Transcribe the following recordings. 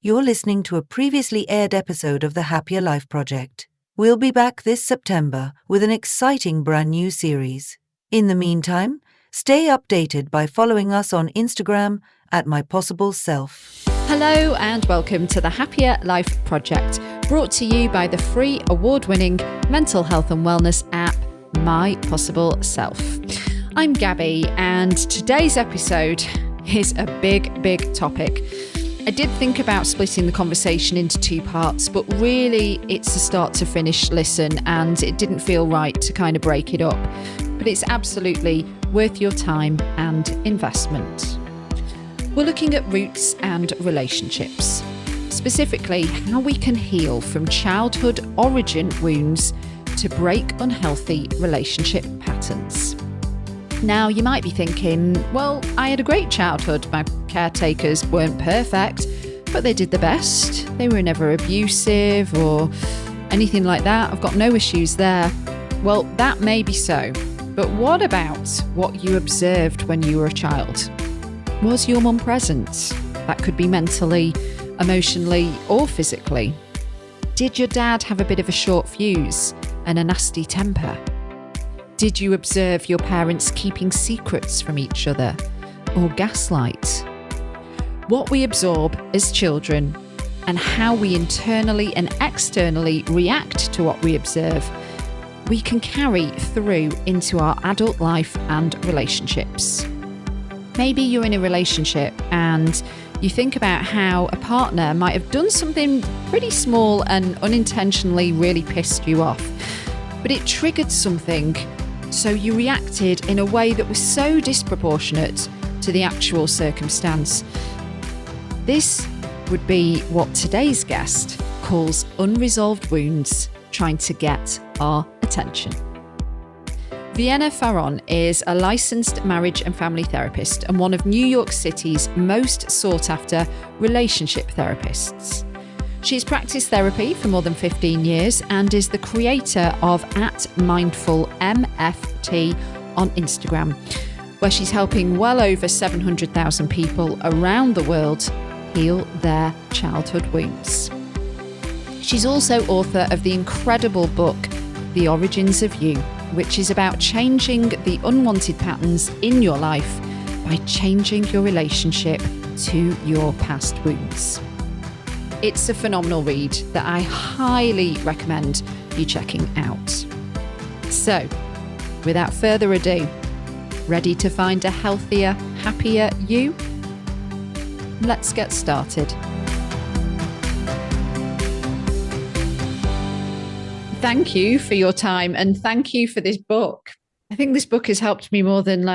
You're listening to a previously aired episode of the Happier Life Project. We'll be back this September with an exciting brand new series. In the meantime, stay updated by following us on Instagram at MyPossibleSelf. Hello and welcome to the Happier Life Project, brought to you by the free award-winning mental health and wellness app, My Possible Self. I'm Gabby, and today's episode is a big topic. I did think about splitting the conversation into two parts, but really it's a start to finish listen, and it didn't feel right to kind of break it up. But it's absolutely worth your time and investment. We're looking at roots and relationships, specifically how we can heal from childhood origin wounds to break unhealthy relationship patterns. Now, you might be thinking, well, I had a great childhood. My caretakers weren't perfect, but they did the best. They were never abusive or anything like that. I've got no issues there. Well, that may be so. But what about what you observed when you were a child? Was your mum present? That could be mentally, emotionally, or physically. Did your dad have a bit of a short fuse and a nasty temper? Did you observe your parents keeping secrets from each other or gaslight? What we absorb as children and how we internally and externally react to what we observe, we can carry through into our adult life and relationships. Maybe you're in a relationship and you think about how a partner might have done something pretty small and unintentionally really pissed you off, but it triggered something. So you reacted in a way that was so disproportionate to the actual circumstance. This would be what today's guest calls unresolved wounds trying to get our attention. Vienna Farron is a licensed marriage and family therapist and one of New York City's most sought after relationship therapists. She's practiced therapy for more than 15 years and is the creator of @mindfulmft on Instagram, where she's helping well over 700,000 people around the world heal their childhood wounds. She's also author of the incredible book, The Origins of You, which is about changing the unwanted patterns in your life by changing your relationship to your past wounds. It's a phenomenal read that I highly recommend you checking out. So, without further ado, ready to find a healthier, happier you? Let's get started. Thank you for your time and thank you for this book. I think this book has helped me more than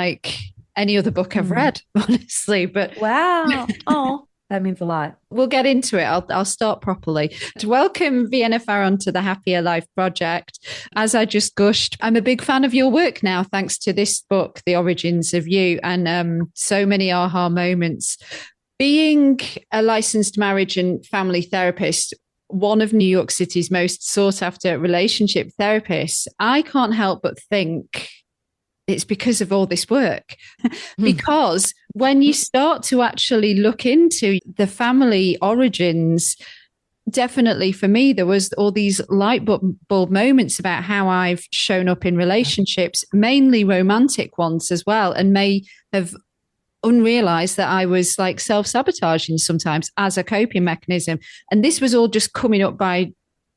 any other book I've read, honestly. But wow. Oh. That means a lot. We'll get into it. I'll start properly. To welcome Vienna Farron to the Happier Life Project. As I just gushed, I'm a big fan of your work now, thanks to this book, The Origins of You, and so many aha moments. Being a licensed marriage and family therapist, one of New York City's most sought after relationship therapists, I can't help but think it's because of all this work. Because when you start to actually look into the family origins, definitely for me, there was all these light bulb moments about how I've shown up in relationships, mainly romantic ones as well, and may have unrealized that I was self-sabotaging sometimes as a coping mechanism. And this was all just coming up by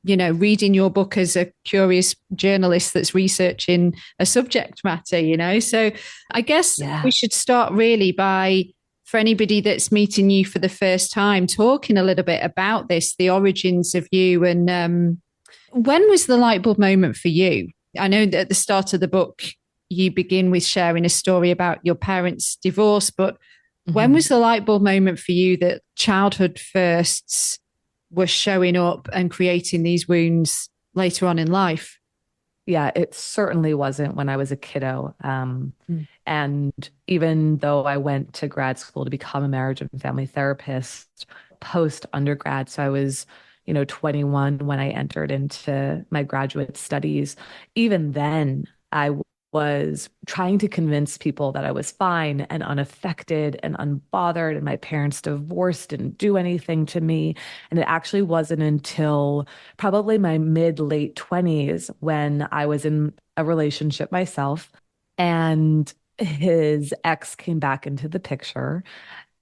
reading your book as a curious journalist that's researching a subject matter, So I guess we should start really by, for anybody that's meeting you for the first time, talking a little bit about this, the origins of you. And when was the light bulb moment for you? I know that at the start of the book, you begin with sharing a story about your parents' divorce, but when was the light bulb moment for you that childhood firsts were showing up and creating these wounds later on in life? Yeah, it certainly wasn't when I was a kiddo. And even though I went to grad school to become a marriage and family therapist post undergrad, so I was, 21 when I entered into my graduate studies, even then I was trying to convince people that I was fine and unaffected and unbothered, and my parents' divorce didn't do anything to me. And it actually wasn't until probably my mid late 20s when I was in a relationship myself and his ex came back into the picture,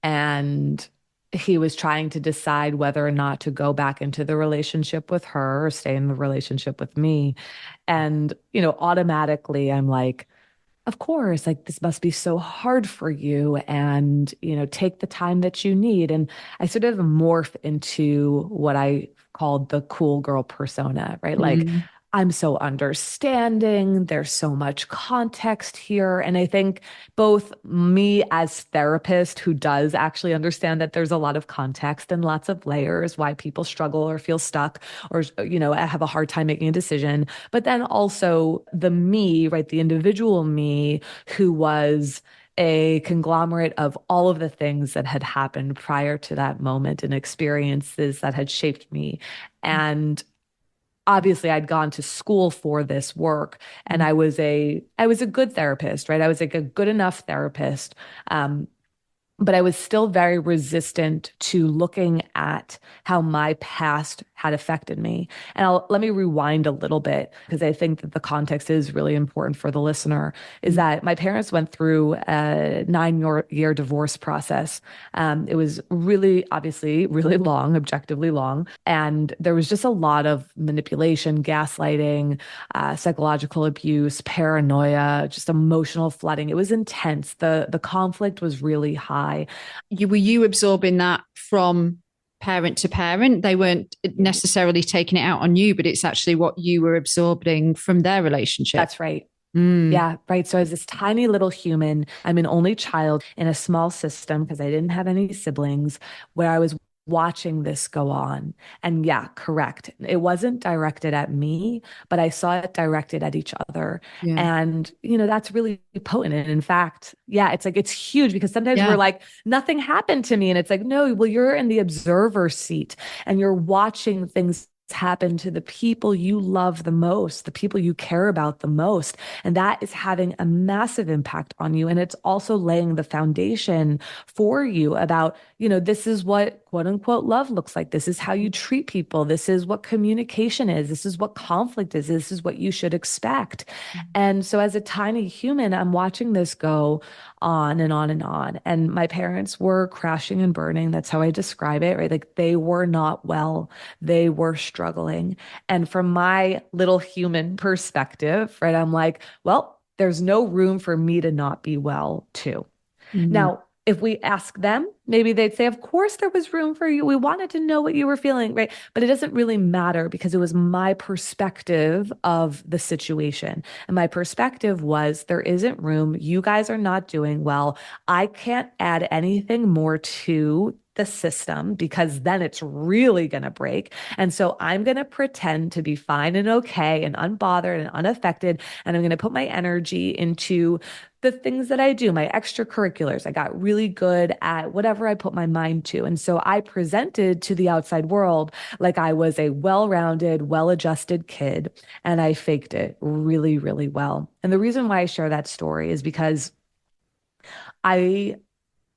and he was trying to decide whether or not to go back into the relationship with her or stay in the relationship with me. And, automatically I'm like, of course, like this must be so hard for you. And, take the time that you need. And I sort of morph into what I called the cool girl persona, right? Like, Mm. I'm so understanding. There's so much context here. And I think both me as therapist who does actually understand that there's a lot of context and lots of layers why people struggle or feel stuck or, have a hard time making a decision. But then also the me, right? The individual me who was a conglomerate of all of the things that had happened prior to that moment and experiences that had shaped me. And obviously I'd gone to school for this work, and I was a good therapist, right? I was like a good enough therapist. But I was still very resistant to looking at how my past had affected me. And let me rewind a little bit because I think that the context is really important for the listener, is that my parents went through a 9-year divorce process. It was really, obviously, really long, objectively long. And there was just a lot of manipulation, gaslighting, psychological abuse, paranoia, just emotional flooding. It was intense. The conflict was really high. Were you absorbing that from parent to parent? They weren't necessarily taking it out on you, but it's actually what you were absorbing from their relationship. That's right. Mm. Yeah, right. So as this tiny little human, I'm an only child in a small system because I didn't have any siblings, where I was watching this go on. And yeah, correct. It wasn't directed at me, but I saw it directed at each other. Yeah. And, that's really potent. And in fact, yeah, it's like, it's huge because sometimes Yeah. we're like, nothing happened to me. And it's like, no, well, you're in the observer seat and you're watching things happen to the people you love the most, the people you care about the most. And that is having a massive impact on you. And it's also laying the foundation for you about, this is what quote unquote love looks like. This is how you treat people. This is what communication is. This is what conflict is. This is what you should expect. And so as a tiny human, I'm watching this go on and on and on. And my parents were crashing and burning. That's how I describe it, right? Like they were not well. They were struggling. And from my little human perspective, right, I'm like, well, there's no room for me to not be well too. Now, if we ask them, maybe they'd say, of course, there was room for you. We wanted to know what you were feeling, right? But it doesn't really matter because it was my perspective of the situation. And my perspective was there isn't room. You guys are not doing well. I can't add anything more to the system because then it's really going to break. And so I'm going to pretend to be fine and okay and unbothered and unaffected. And I'm going to put my energy into the things that I do, my extracurriculars. I got really good at whatever I put my mind to. And so I presented to the outside world like I was a well-rounded, well-adjusted kid, and I faked it really, really well. And the reason why I share that story is because I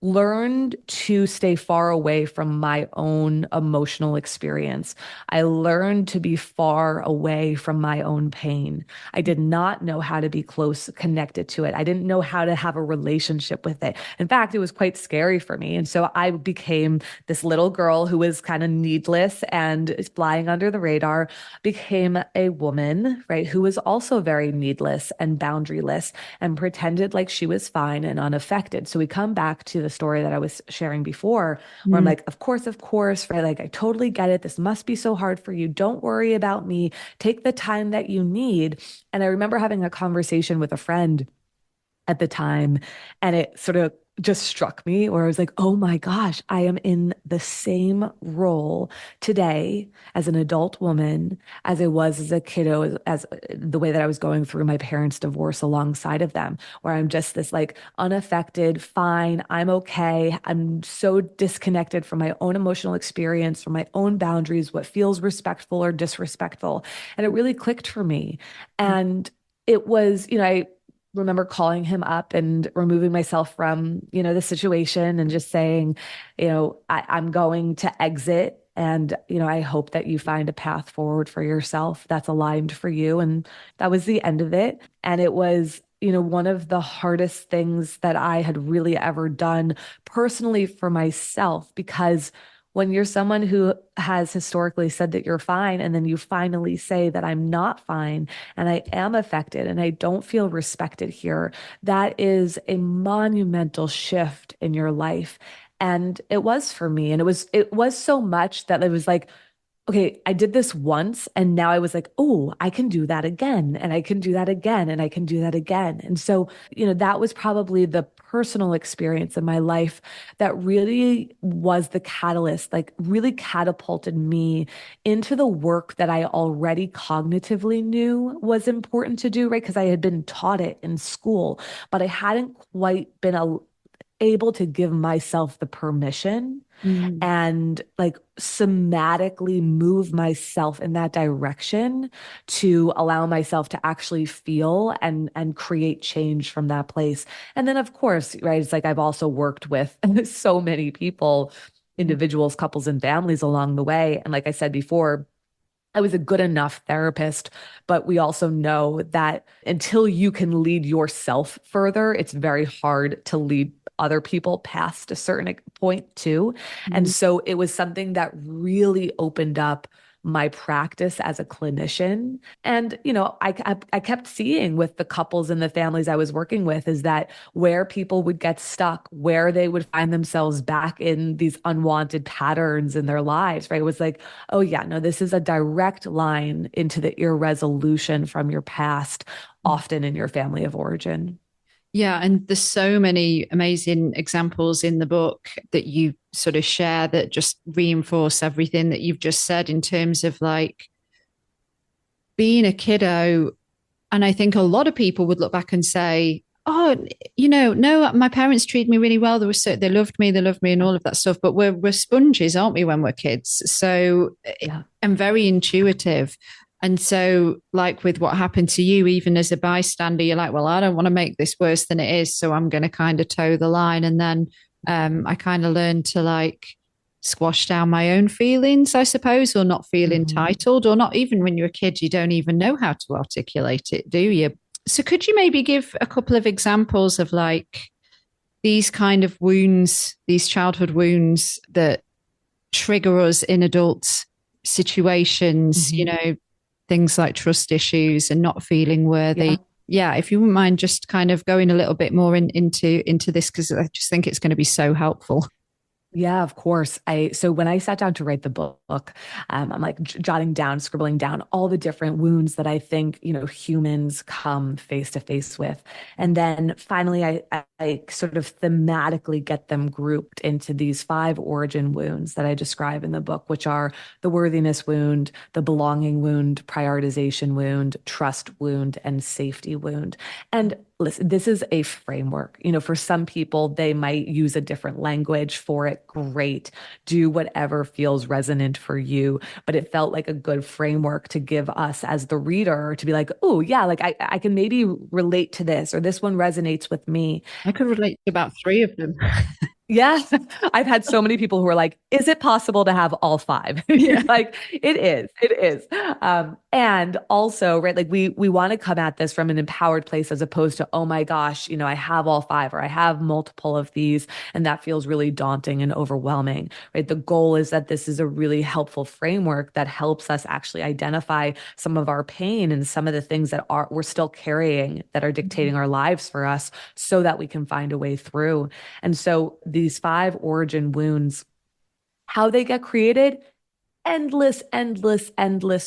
learned to stay far away from my own emotional experience. I learned to be far away from my own pain. I did not know how to be close, connected to it. I didn't know how to have a relationship with it. In fact, it was quite scary for me. And so I became this little girl who was kind of needless and flying under the radar, became a woman, right, who was also very needless and boundaryless and pretended like she was fine and unaffected. So we come back to the story that I was sharing before, where I'm like, of course, right? Like, I totally get it. This must be so hard for you. Don't worry about me. Take the time that you need. And I remember having a conversation with a friend at the time, and it sort of just struck me where I was like, oh my gosh, I am in the same role today as an adult woman as I was as a kiddo, as the way that I was going through my parents' divorce alongside of them, where I'm just this like unaffected, fine, I'm okay. I'm so disconnected from my own emotional experience, from my own boundaries, what feels respectful or disrespectful. And it really clicked for me. And it was, remember calling him up and removing myself from, the situation and just saying, I'm going to exit. And, I hope that you find a path forward for yourself that's aligned for you. And that was the end of it. And it was, one of the hardest things that I had really ever done personally for myself, because when you're someone who has historically said that you're fine, and then you finally say that I'm not fine and I am affected and I don't feel respected here, that is a monumental shift in your life. And it was for me. And it was so much that it was like, okay, I did this once and now I was like, oh, I can do that again and I can do that again and I can do that again. And so, that was probably the personal experience in my life that really was the catalyst, like really catapulted me into the work that I already cognitively knew was important to do, right? Because I had been taught it in school, but I hadn't quite been able to give myself the permission and like somatically move myself in that direction to allow myself to actually feel and create change from that place. And then of course, right, it's like I've also worked with so many people, individuals, couples, and families along the way. And like I said before, I was a good enough therapist, but we also know that until you can lead yourself further, it's very hard to lead other people past a certain point too. And so it was something that really opened up my practice as a clinician. And, I kept seeing with the couples and the families I was working with is that where people would get stuck, where they would find themselves back in these unwanted patterns in their lives, right? It was like, oh yeah, no, this is a direct line into the irresolution from your past, often in your family of origin. Yeah, and there's so many amazing examples in the book that you sort of share that just reinforce everything that you've just said in terms of like being a kiddo. And I think a lot of people would look back and say, oh, no, my parents treated me really well. They loved me, and all of that stuff. But we're sponges, aren't we, when we're kids? So Yeah. I'm very intuitive. And so, like with what happened to you, even as a bystander, you're like, well, I don't want to make this worse than it is. So I'm going to kind of toe the line. And then I kind of learned to like squash down my own feelings, I suppose, or not feel entitled, or not even when you're a kid, you don't even know how to articulate it, do you? So could you maybe give a couple of examples of like these kind of wounds, these childhood wounds that trigger us in adult situations, things like trust issues and not feeling worthy. Yeah, if you wouldn't mind just kind of going a little bit more into this, because I just think it's going to be so helpful. Yeah, of course. So when I sat down to write the book, I'm like jotting down, scribbling down all the different wounds that I think, humans come face to face with. And then finally, I sort of thematically get them grouped into these 5 origin wounds that I describe in the book, which are the worthiness wound, the belonging wound, prioritization wound, trust wound, and safety wound. And listen, this is a framework. For some people, they might use a different language for it. Great. Do whatever feels resonant for you. But it felt like a good framework to give us as the reader to be like, oh, yeah, like I can maybe relate to this, or this one resonates with me. I could relate to about 3 of them. Yeah. I've had so many people who are like, is it possible to have all 5? Yeah. Like it is. And also, right, like we want to come at this from an empowered place as opposed to, oh my gosh, I have all 5 or I have multiple of these. And that feels really daunting and overwhelming, right? The goal is that this is a really helpful framework that helps us actually identify some of our pain and some of the things that we're still carrying that are dictating our lives for us so that we can find a way through. And so these 5 origin wounds, how they get created, endless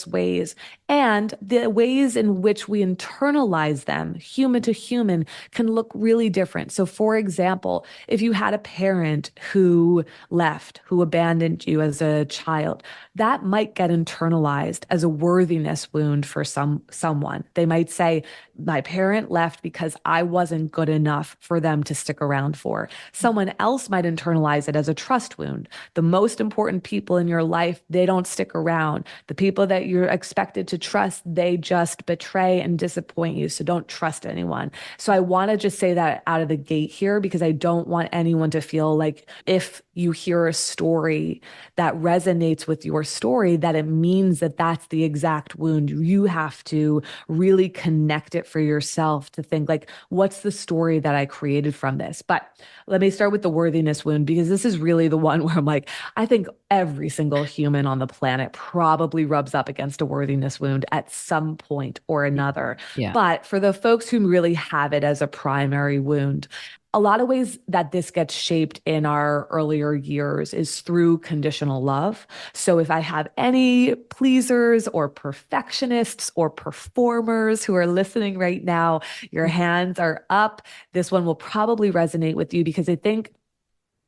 ways. And the ways in which we internalize them, human to human, can look really different. So, for example, if you had a parent who left, who abandoned you as a child, that might get internalized as a worthiness wound for someone. They might say, my parent left because I wasn't good enough for them to stick around for. Someone else might internalize it as a trust wound. The most important people in your life, they don't stick around. The people that you're expected to trust, they just betray and disappoint you. So don't trust anyone. So I want to just say that out of the gate here, because I don't want anyone to feel like if you hear a story that resonates with your story, that it means that that's the exact wound. You have to really connect it for yourself to think like, what's the story that I created from this? But let me start with the worthiness wound, because this is really the one where I'm like, I think every single human on the planet probably rubs up against a worthiness wound at some point or another. Yeah. But for the folks who really have it as a primary wound, a lot of ways that this gets shaped in our earlier years is through conditional love. So if I have any pleasers or perfectionists or performers who are listening right now, your hands are up. This one will probably resonate with you, because I think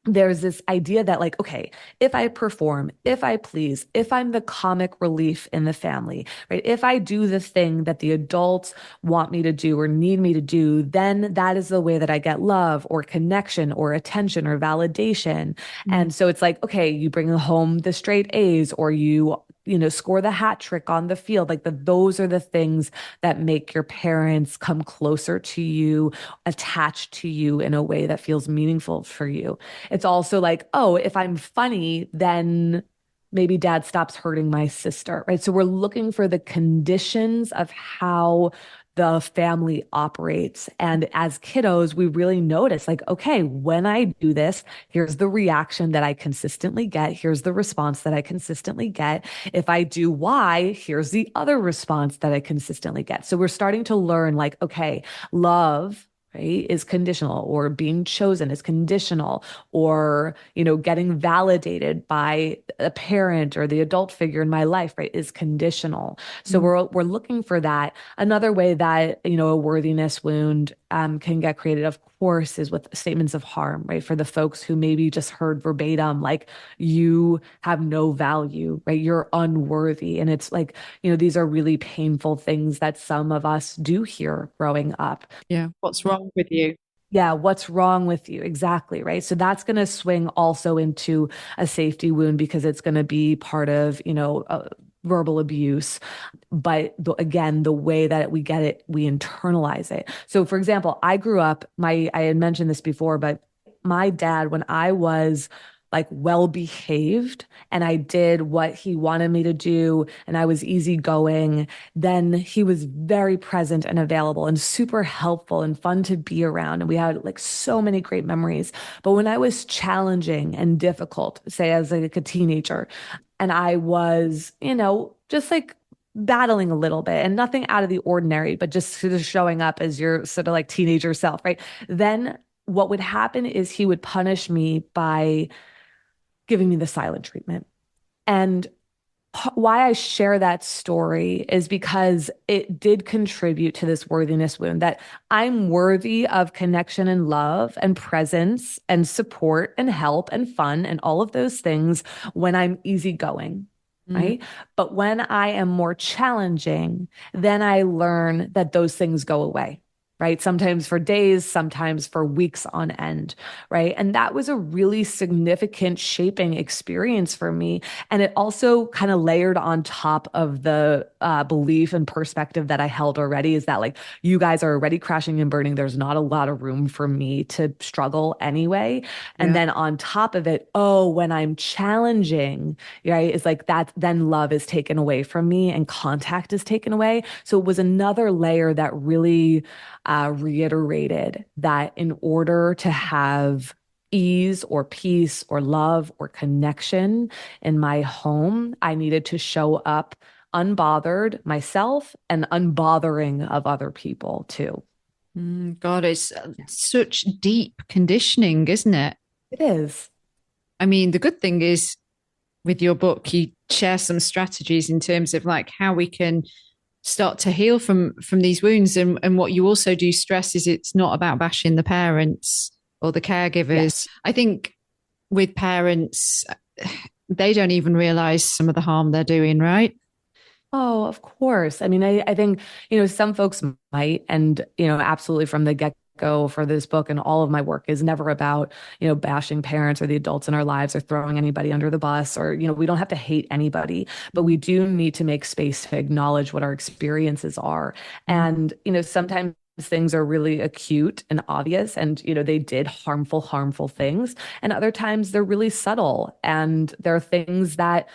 there's this idea that like, okay, if I perform, if I please, if I'm the comic relief in the family, right? If I do the thing that the adults want me to do or need me to do, then that is the way that I get love or connection or attention or validation. And so it's like, okay, you bring home the straight A's, or you score the hat trick on the field. Like those are the things that make your parents come closer to you, attached to you in a way that feels meaningful for you. It's also like, oh, if I'm funny, then maybe dad stops hurting my sister, right? So we're looking for the conditions of how the family operates. And as kiddos, we really notice like, okay, when I do this, here's the reaction that I consistently get. Here's the response that I consistently get. If I do Y, here's the other response that I consistently get. So we're starting to learn like, okay, love, right, is conditional, or being chosen is conditional, or, getting validated by a parent or the adult figure in my life, right, is conditional. So we're looking for that. Another way that, a worthiness wound can get created, of course, is with statements of harm, right? For the folks who maybe just heard verbatim, like, you have no value, right? You're unworthy. And it's like, these are really painful things that some of us do hear growing up. Yeah. What's wrong with you? Yeah, what's wrong with you? Exactly, right? So that's going to swing also into a safety wound, because it's going to be part of, verbal abuse. But again, the way that we get it, we internalize it. So for example, I grew up, I had mentioned this before, but my dad, when I was like well behaved and I did what he wanted me to do and I was easygoing, then he was very present and available and super helpful and fun to be around. And we had like so many great memories. But when I was challenging and difficult, say as like a teenager, and I was, just like battling a little bit and nothing out of the ordinary, but just sort of showing up as your sort of like teenager self, right? Then what would happen is he would punish me by giving me the silent treatment. And why I share that story is because it did contribute to this worthiness wound, that I'm worthy of connection and love and presence and support and help and fun and all of those things when I'm easygoing. Right. But when I am more challenging, then I learn that those things go away. Right. Sometimes for days, sometimes for weeks on end. Right. And that was a really significant shaping experience for me. And it also kind of layered on top of the belief and perspective that I held already, is that like, you guys are already crashing and burning. There's not a lot of room for me to struggle anyway. And then on top of it, when I'm challenging, right, it's like that, then love is taken away from me and contact is taken away. So it was another layer that really reiterated that in order to have ease or peace or love or connection in my home, I needed to show up unbothered myself and unbothering of other people too. God, it's such deep conditioning, isn't it? It is. I mean, the good thing is with your book, you share some strategies in terms of like how we can start to heal from these wounds. And what you also do stress is it's not about bashing the parents or the caregivers. Yes. I think with parents, they don't even realize some of the harm they're doing, right? Oh, of course. I mean, I think, some folks might, and, absolutely from the get go for this book, and all of my work is never about, bashing parents or the adults in our lives or throwing anybody under the bus, or, we don't have to hate anybody, but we do need to make space to acknowledge what our experiences are. And, sometimes things are really acute and obvious, and they did harmful things, and other times they're really subtle, and there are things that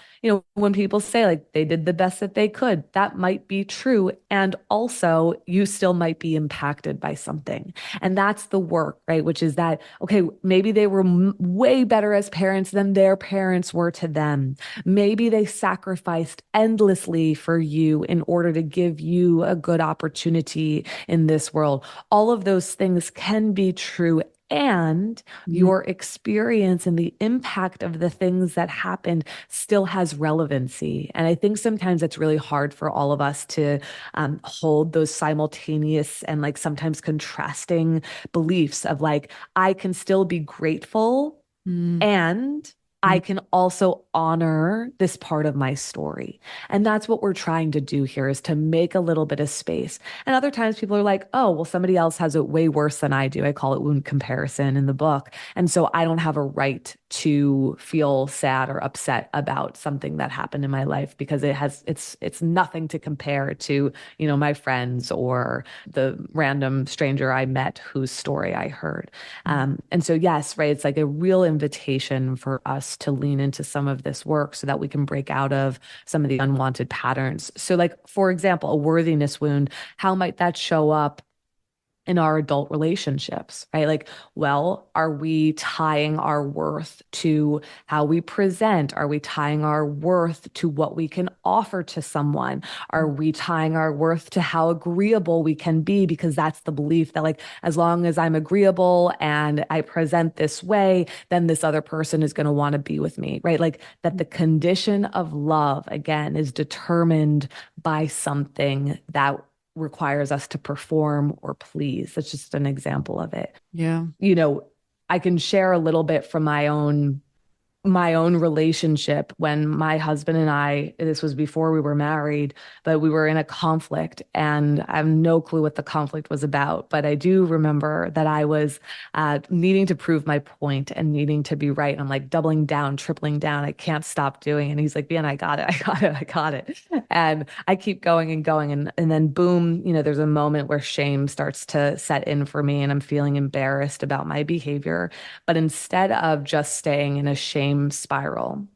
when people say like they did the best that they could, that might be true, and also you still might be impacted by something. And that's the work, right? Which is that, okay, maybe they were way better as parents than their parents were to them. Maybe they sacrificed endlessly for you in order to give you a good opportunity in this world. All of those things can be true, and your experience and the impact of the things that happened still has relevancy. And I think sometimes it's really hard for all of us to hold those simultaneous and like sometimes contrasting beliefs of like, I can still be grateful and I can also honor this part of my story. And that's what we're trying to do here, is to make a little bit of space. And other times people are like, oh, well, somebody else has it way worse than I do. I call it wound comparison in the book. And so I don't have a right to feel sad or upset about something that happened in my life because it's nothing to compare to, my friends or the random stranger I met whose story I heard. And so, yes, right. It's like a real invitation for us to lean into some of this work so that we can break out of some of the unwanted patterns. So like, for example, a worthiness wound, how might that show up in our adult relationships, right? Like, well, are we tying our worth to how we present? Are we tying our worth to what we can offer to someone? Are we tying our worth to how agreeable we can be? Because that's the belief that like, as long as I'm agreeable and I present this way, then this other person is going to want to be with me, right? Like that the condition of love, again, is determined by something that requires us to perform or please. That's just an example of it. Yeah. I can share a little bit from my own relationship when my husband and I, this was before we were married, but we were in a conflict, and I have no clue what the conflict was about. But I do remember that I was needing to prove my point and needing to be right. And I'm like doubling down, tripling down. I can't stop doing it. And he's like, "Man, I got it. And I keep going and going. And then boom, there's a moment where shame starts to set in for me, and I'm feeling embarrassed about my behavior. But instead of just staying in a shame spiral,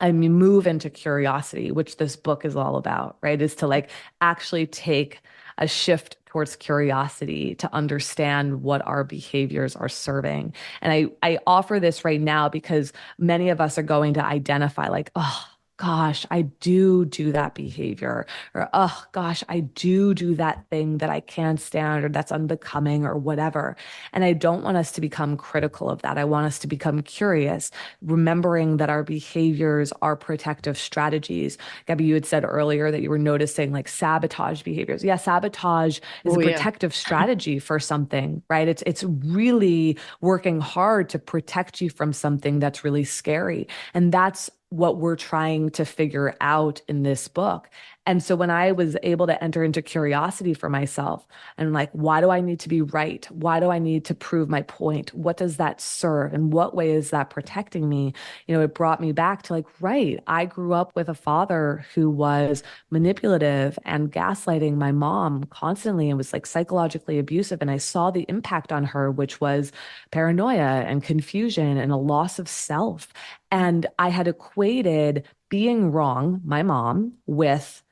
I mean, move into curiosity, which this book is all about, right? Is to like actually take a shift towards curiosity to understand what our behaviors are serving. And I offer this right now because many of us are going to identify like, oh, gosh, I do that behavior, or, oh gosh, I do that thing that I can't stand or that's unbecoming or whatever. And I don't want us to become critical of that. I want us to become curious, remembering that our behaviors are protective strategies. Gabby, you had said earlier that you were noticing like sabotage behaviors. Yeah, sabotage is a protective strategy for something, right? It's really working hard to protect you from something that's really scary. And that's what we're trying to figure out in this book. And so when I was able to enter into curiosity for myself and like, why do I need to be right? Why do I need to prove my point? What does that serve? In what way is that protecting me? It brought me back to like, right, I grew up with a father who was manipulative and gaslighting my mom constantly and was like psychologically abusive. And I saw the impact on her, which was paranoia and confusion and a loss of self. And I had equated being wrong, my mom, with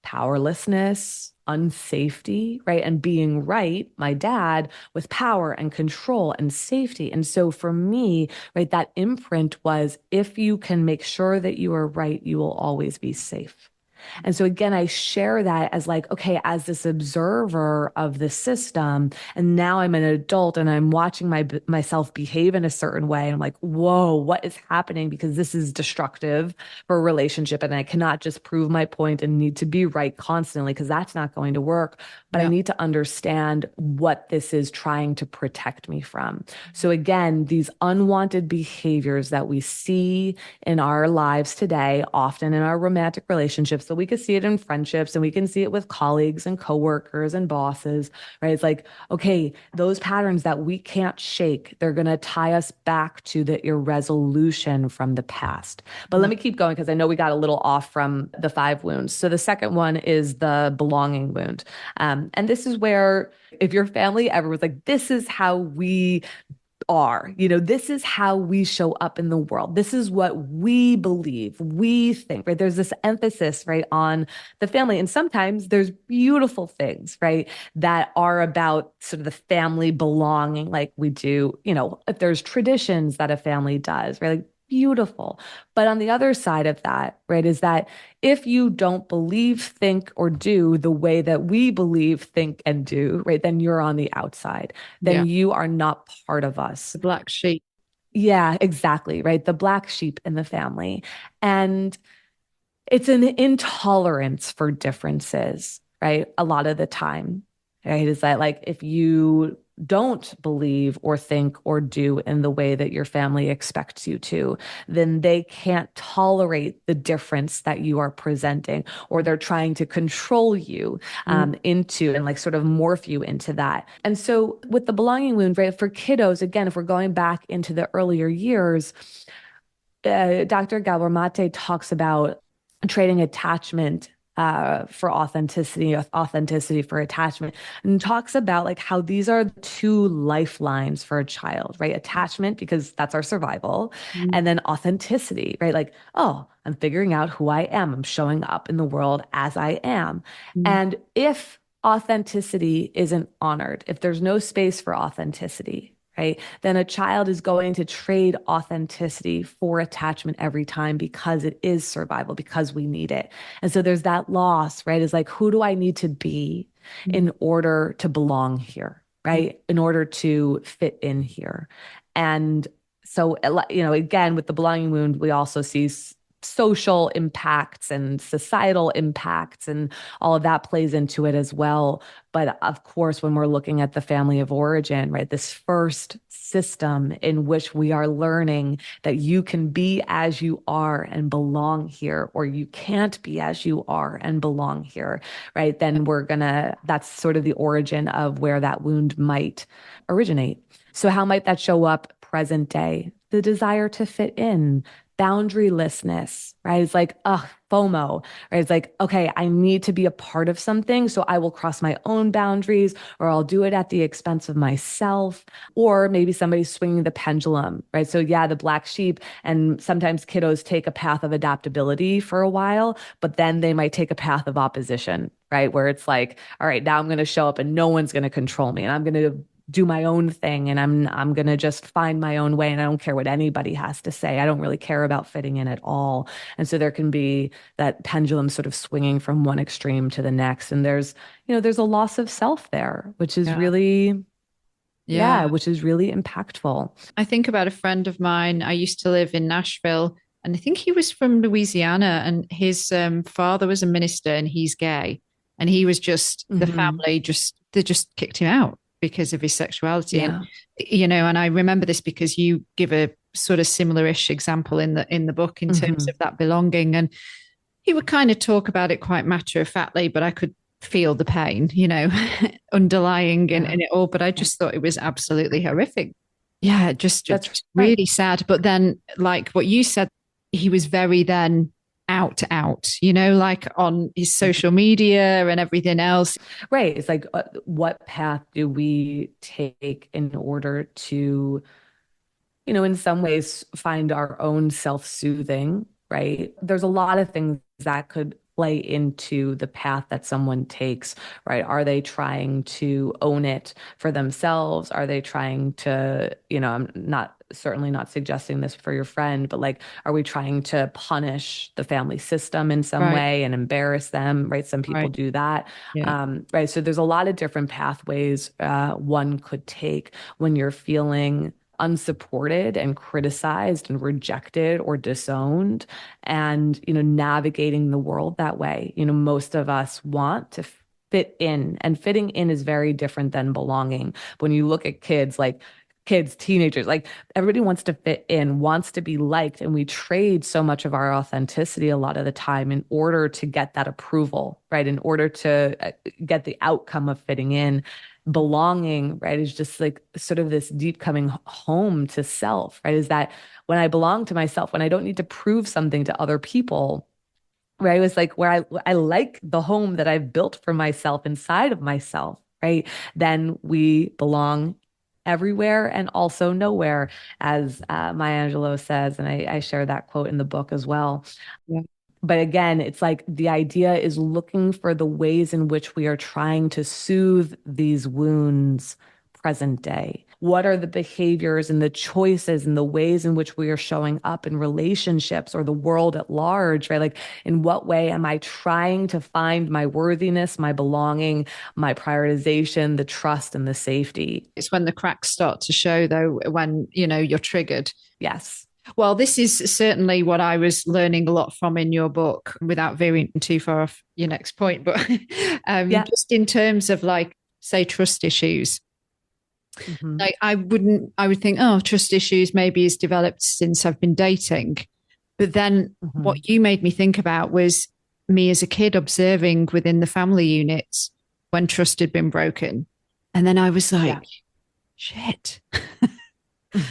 powerlessness, unsafety, right? And being right, my dad, with power and control and safety. And so for me, right, that imprint was, if you can make sure that you are right, you will always be safe. And so again, I share that as like, okay, as this observer of the system, and now I'm an adult and I'm watching myself behave in a certain way. And I'm like, whoa, what is happening? Because this is destructive for a relationship. And I cannot just prove my point and need to be right constantly, because that's not going to work. But I need to understand what this is trying to protect me from. So again, these unwanted behaviors that we see in our lives today, often in our romantic relationships, So we could see it in friendships and we can see it with colleagues and coworkers and bosses, right? It's like, okay, those patterns that we can't shake, they're going to tie us back to the irresolution from the past. But let me keep going because I know we got a little off from the 5 wounds. So the second one is the belonging wound. And this is where if your family ever was like, this is how we are, this is how we show up in the world. This is what we believe, we think, right? There's this emphasis, right, on the family. And sometimes there's beautiful things, right, that are about sort of the family belonging, like we do, if there's traditions that a family does, right? Like, beautiful. But on the other side of that, right, is that if you don't believe, think, or do the way that we believe, think, and do, right, then you're on the outside. Then you are not part of us. The black sheep. Yeah, exactly, right? The black sheep in the family. And it's an intolerance for differences, right? A lot of the time, right? Is that like if you don't believe or think or do in the way that your family expects you to, then they can't tolerate the difference that you are presenting, or they're trying to control you into and like sort of morph you into that. And so with the belonging wound, right, for kiddos, again, if we're going back into the earlier years, Dr. Gabor Mate talks about trading attachment for authenticity for attachment, and talks about like how these are 2 lifelines for a child, right? Attachment, because that's our survival, and then authenticity, right? Like, oh, I'm figuring out who I am. I'm showing up in the world as I am. And if authenticity isn't honored, if there's no space for authenticity, right, then a child is going to trade authenticity for attachment every time because it is survival, because we need it. And so there's that loss, right? Is like, who do I need to be in order to belong here, right? In order to fit in here. And so, again, with the belonging wound, we also see social impacts and societal impacts, and all of that plays into it as well. But of course, when we're looking at the family of origin, right, this first system in which we are learning that you can be as you are and belong here, or you can't be as you are and belong here, right, then that's sort of the origin of where that wound might originate. So how might that show up present day? The desire to fit in, boundarylessness, right? It's like, FOMO, right? It's like, okay, I need to be a part of something, so I will cross my own boundaries, or I'll do it at the expense of myself. Or maybe somebody's swinging the pendulum, right? So yeah, the black sheep, and sometimes kiddos take a path of adaptability for a while, but then they might take a path of opposition, right? Where it's like, all right, now I'm going to show up and no one's going to control me, and I'm going to do my own thing, and I'm going to just find my own way, and I don't care what anybody has to say. I don't really care about fitting in at all. And so there can be that pendulum sort of swinging from one extreme to the next. And there's a loss of self there, which is really, which is really impactful. I think about a friend of mine. I used to live in Nashville, and I think he was from Louisiana, and his father was a minister, and he's gay. And he was just, the family they just kicked him out because of his sexuality. And, and I remember this because you give a sort of similar-ish example in the book in terms of that belonging. And he would kind of talk about it quite matter-of-factly, but I could feel the pain, underlying in it all. But I just thought it was absolutely horrific. Yeah, just really sad. But then, like what you said, he was very then out, like on his social media and everything else. Right. It's like, what path do we take in order to, in some ways find our own self-soothing, right? There's a lot of things that could play into the path that someone takes, right? Are they trying to own it for themselves? Are they trying to, I'm certainly not suggesting this for your friend, but like, are we trying to punish the family system in some way and embarrass them, right? Some people do that, right? So there's a lot of different pathways one could take when you're feeling unsupported and criticized and rejected or disowned, and navigating the world that way. Most of us want to fit in, and fitting in is very different than belonging. When you look at kids, like kids, teenagers, like everybody wants to fit in, wants to be liked. And we trade so much of our authenticity a lot of the time in order to get that approval, right? In order to get the outcome of fitting in. Belonging, right, is just like sort of this deep coming home to self, right? Is that when I belong to myself, when I don't need to prove something to other people, right? It was like where I like the home that I've built for myself inside of myself, right? Then we belong everywhere and also nowhere, as Maya Angelou says, and I share that quote in the book as well. Yeah. But again, it's like the idea is looking for the ways in which we are trying to soothe these wounds present day. What are the behaviors and the choices and the ways in which we are showing up in relationships or the world at large, right? Like, in what way am I trying to find my worthiness, my belonging, my prioritization, the trust and the safety? It's when the cracks start to show, though, when, you're triggered. Yes. Well, this is certainly what I was learning a lot from in your book, without veering too far off your next point, but Yeah. just in terms of, like, say, trust issues. Mm-hmm. Like, I would think, oh, trust issues maybe is developed since I've been dating. But then Mm-hmm. what you made me think about was me as a kid observing within the family units when trust had been broken. And then I was like, shit.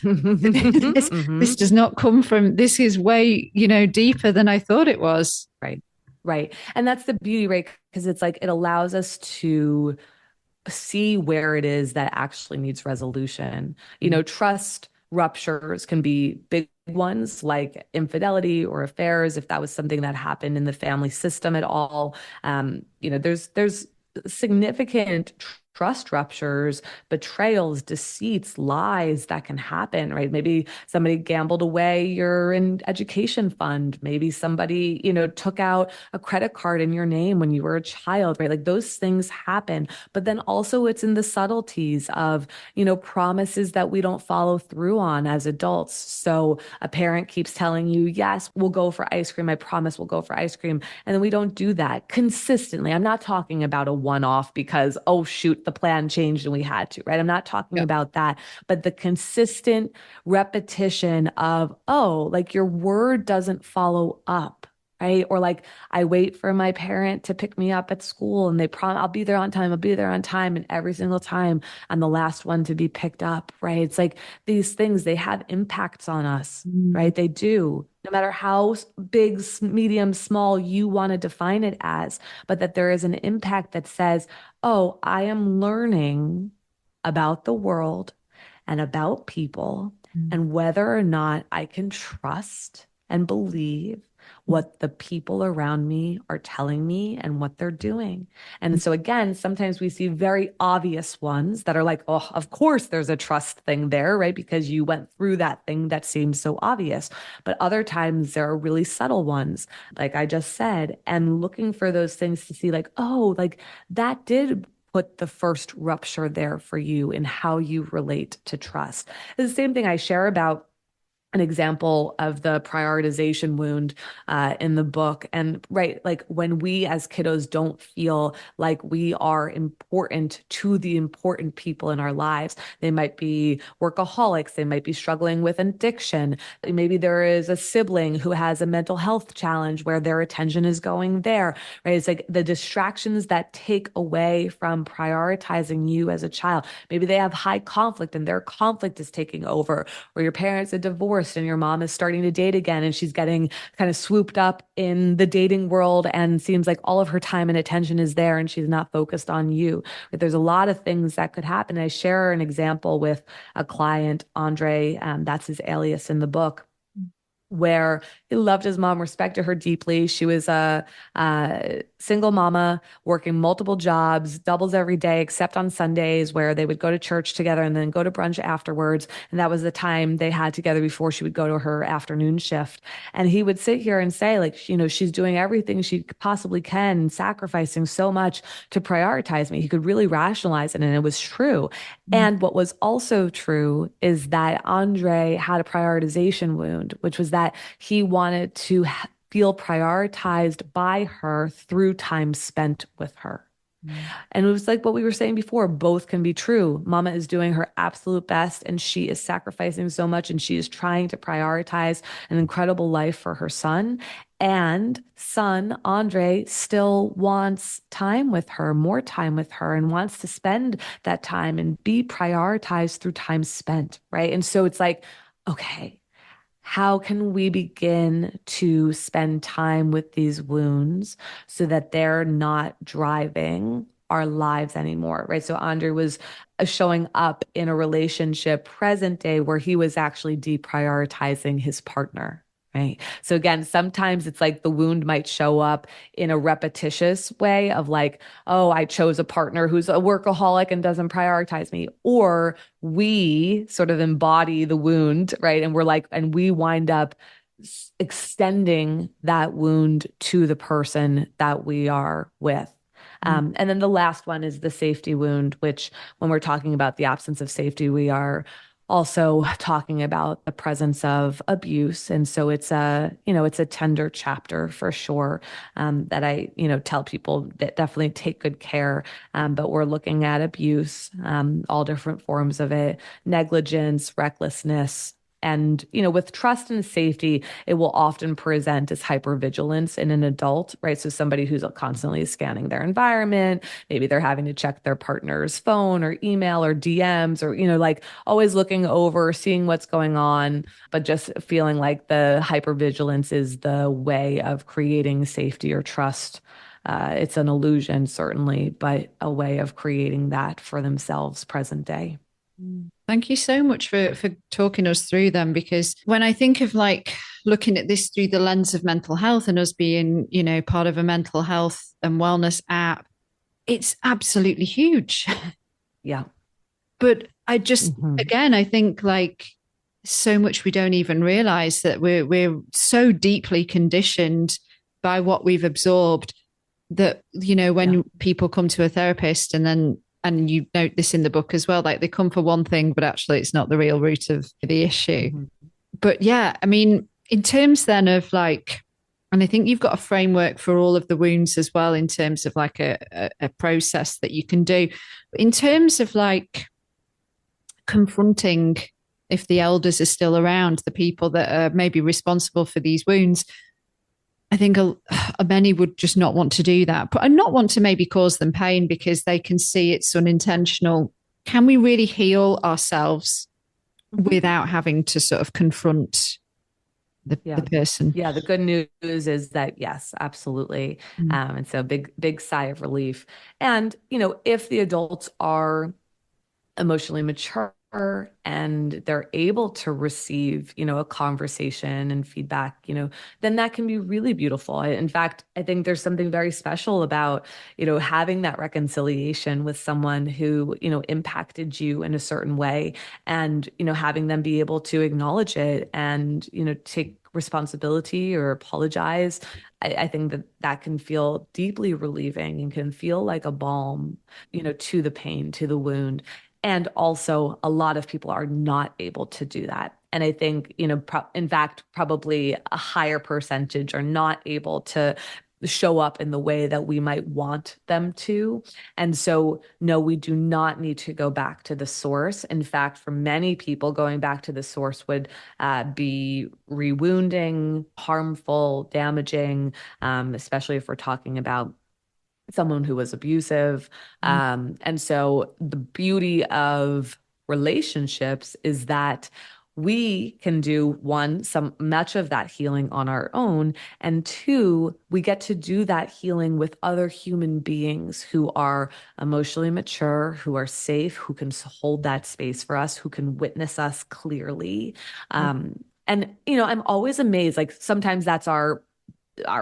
This does not come from, this is way, deeper than I thought it was. Right. Right. And that's the beauty, right? Because it's like it allows us to see where it is that actually needs resolution. Trust ruptures can be big ones like infidelity or affairs, if that was something that happened in the family system at all. There's significant trust ruptures, betrayals, deceits, lies that can happen, right? Maybe somebody gambled away your education fund. Maybe somebody, took out a credit card in your name when you were a child, right? Like, those things happen. But then also it's in the subtleties of, promises that we don't follow through on as adults. So a parent keeps telling you, yes, we'll go for ice cream. I promise we'll go for ice cream. And then we don't do that consistently. I'm not talking about a one-off because, oh, shoot, the plan changed and we had to, right? I'm not talking about that, but the consistent repetition of, oh, like your word doesn't follow up, right? Or like, I wait for my parent to pick me up at school and they promise I'll be there on time. I'll be there on time. And every single time I'm the last one to be picked up, right? It's like these things, they have impacts on us, right? They do. No matter how big, medium, small you want to define it as, but that there is an impact that says, oh, I am learning about the world and about people and whether or not I can trust and believe what the people around me are telling me and what they're doing. And so again, sometimes we see very obvious ones that are like, oh, of course there's a trust thing there, right? Because you went through that thing that seems so obvious. But other times there are really subtle ones, like I just said, and looking for those things to see like, oh, like that did put the first rupture there for you in how you relate to trust. It's the same thing I share about an example of the prioritization wound in the book. And right, like when we as kiddos don't feel like we are important to the important people in our lives, they might be workaholics, they might be struggling with addiction. Maybe there is a sibling who has a mental health challenge where their attention is going there, right? It's like the distractions that take away from prioritizing you as a child. Maybe they have high conflict and their conflict is taking over, or your parents are divorced and your mom is starting to date again and she's getting kind of swooped up in the dating world and seems like all of her time and attention is there and she's not focused on you. But there's a lot of things that could happen. I share an example with a client, Andre, that's his alias in the book, where he loved his mom, respected her deeply. She was a single mama working multiple jobs, doubles every day, except on Sundays where they would go to church together and then go to brunch afterwards. And that was the time they had together before she would go to her afternoon shift. And he would sit here and say, like, she's doing everything she possibly can, sacrificing so much to prioritize me. He could really rationalize it, and it was true. And what was also true is that Andre had a prioritization wound, which was that he wanted to feel prioritized by her through time spent with her. And it was like what we were saying before, both can be true. Mama is doing her absolute best and she is sacrificing so much and she is trying to prioritize an incredible life for her son. And son, Andre, still wants time with her, more time with her, and wants to spend that time and be prioritized through time spent, right? And so it's like, okay, how can we begin to spend time with these wounds so that they're not driving our lives anymore, right? So Andre was showing up in a relationship present day where he was actually deprioritizing his partner, right? So again, sometimes it's like the wound might show up in a repetitious way of like, oh, I chose a partner who's a workaholic and doesn't prioritize me. Or we sort of embody the wound, right? And we're like, and we wind up extending that wound to the person that we are with. And then the last one is the safety wound, which when we're talking about the absence of safety, we are also talking about the presence of abuse. And so it's it's a tender chapter for sure, that I, tell people that definitely take good care. But we're looking at abuse, all different forms of it, negligence, recklessness. And, with trust and safety, it will often present as hypervigilance in an adult, right? So somebody who's constantly scanning their environment, maybe they're having to check their partner's phone or email or DMs or, like always looking over, seeing what's going on, but just feeling like the hypervigilance is the way of creating safety or trust. It's an illusion, certainly, but a way of creating that for themselves present day. Thank you so much for talking us through them, because when I think of like looking at this through the lens of mental health and us being, part of a mental health and wellness app, it's absolutely huge. Yeah. But I just, again, I think like so much we don't even realize that we're so deeply conditioned by what we've absorbed that, when people come to a therapist and you note this in the book as well, like they come for one thing, but actually it's not the real root of the issue. But yeah, I mean, in terms then of like, and I think you've got a framework for all of the wounds as well, in terms of like a process that you can do. In terms of like confronting, if the elders are still around, the people that are maybe responsible for these wounds, I think many would just not want to do that, but not want to maybe cause them pain because they can see it's unintentional. Can we really heal ourselves without having to sort of confront the person? Yeah, the good news is that yes, absolutely. And so big sigh of relief. And, if the adults are emotionally mature and they're able to receive, a conversation and feedback, then that can be really beautiful. In fact, I think there's something very special about, having that reconciliation with someone who, impacted you in a certain way and, having them be able to acknowledge it and, take responsibility or apologize. I think that can feel deeply relieving and can feel like a balm, to the pain, to the wound. And also, a lot of people are not able to do that. And I think, in fact, probably a higher percentage are not able to show up in the way that we might want them to. And so, no, we do not need to go back to the source. In fact, for many people, going back to the source would be rewounding, harmful, damaging, especially if we're talking about someone who was abusive. And so the beauty of relationships is that we can do much of that healing on our own. And two, we get to do that healing with other human beings who are emotionally mature, who are safe, who can hold that space for us, who can witness us clearly. And, I'm always amazed, like sometimes that's our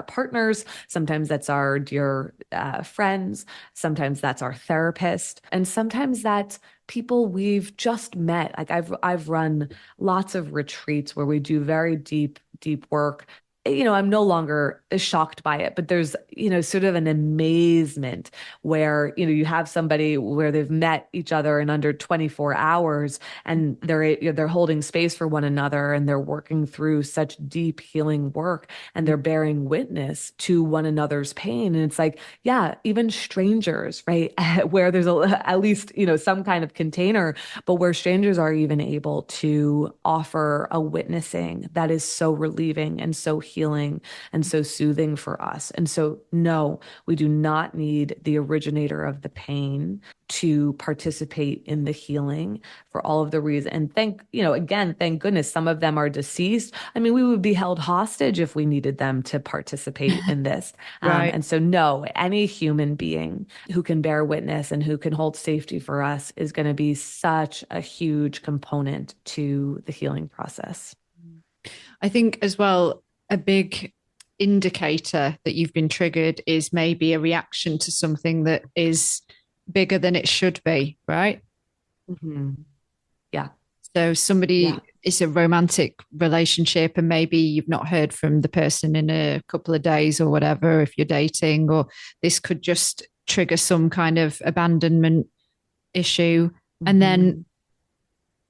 partners, sometimes that's our dear friends, sometimes that's our therapist, and sometimes that's people we've just met. Like I've run lots of retreats where we do very deep work. I'm no longer shocked by it, but there's, sort of an amazement where, you have somebody where they've met each other in under 24 hours and they're holding space for one another and they're working through such deep healing work and they're bearing witness to one another's pain. And it's like, yeah, even strangers, right? Where there's at least, some kind of container, but where strangers are even able to offer a witnessing that is so relieving and so healing and so soothing for us. And so, no, we do not need the originator of the pain to participate in the healing for all of the reasons. And thank goodness some of them are deceased. I mean, we would be held hostage if we needed them to participate in this. Right. And so, no, any human being who can bear witness and who can hold safety for us is going to be such a huge component to the healing process. I think as well, a big indicator that you've been triggered is maybe a reaction to something that is bigger than it should be, right? Mm-hmm. Yeah. So somebody is a romantic relationship and maybe you've not heard from the person in a couple of days or whatever, if you're dating, or this could just trigger some kind of abandonment issue. Mm-hmm. And then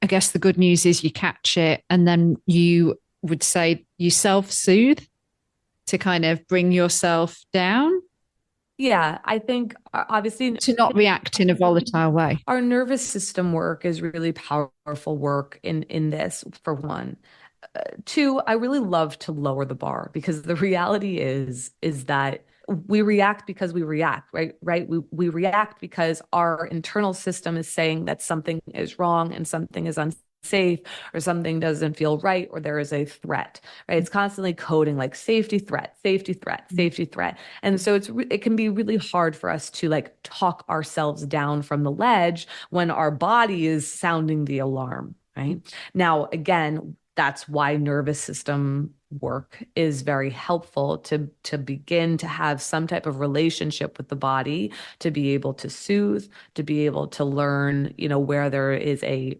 I guess the good news is you catch it and then you would say you self-soothe to kind of bring yourself down. Yeah, I think obviously to not react in a volatile way. Our nervous system work is really powerful work in this, for one. Two, I really love to lower the bar because the reality is that we react because we react, right? We react because our internal system is saying that something is wrong and something is unsafe or something doesn't feel right or there is a threat, right? It's constantly coding like safety threat, safety threat, safety threat. And so it can be really hard for us to like talk ourselves down from the ledge when our body is sounding the alarm, right? Now, again, that's why nervous system work is very helpful to begin to have some type of relationship with the body, to be able to soothe, to be able to learn, where there is a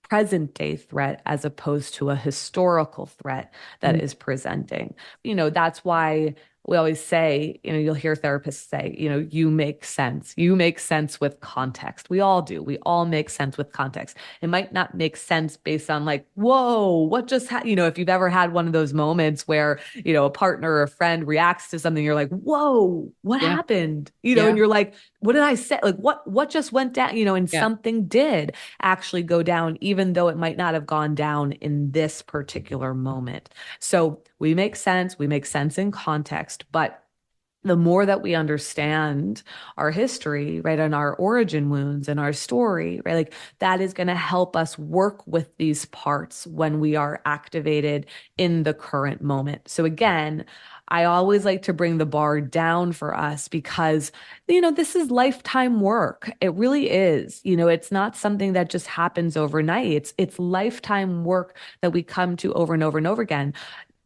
present day threat as opposed to a historical threat that is presenting. That's why we always say, you'll hear therapists say, you make sense. You make sense with context. We all do. We all make sense with context. It might not make sense based on like, whoa, what just happened? If you've ever had one of those moments where, a partner or a friend reacts to something, you're like, whoa, what happened? And you're like, what did I say? Like, what just went down? And something did actually go down, even though it might not have gone down in this particular moment. So we make sense in context, but the more that we understand our history, right, and our origin wounds and our story, right, like that is going to help us work with these parts when we are activated in the current moment. So again, I always like to bring the bar down for us because, this is lifetime work. It really is. It's not something that just happens overnight. It's lifetime work that we come to over and over and over again.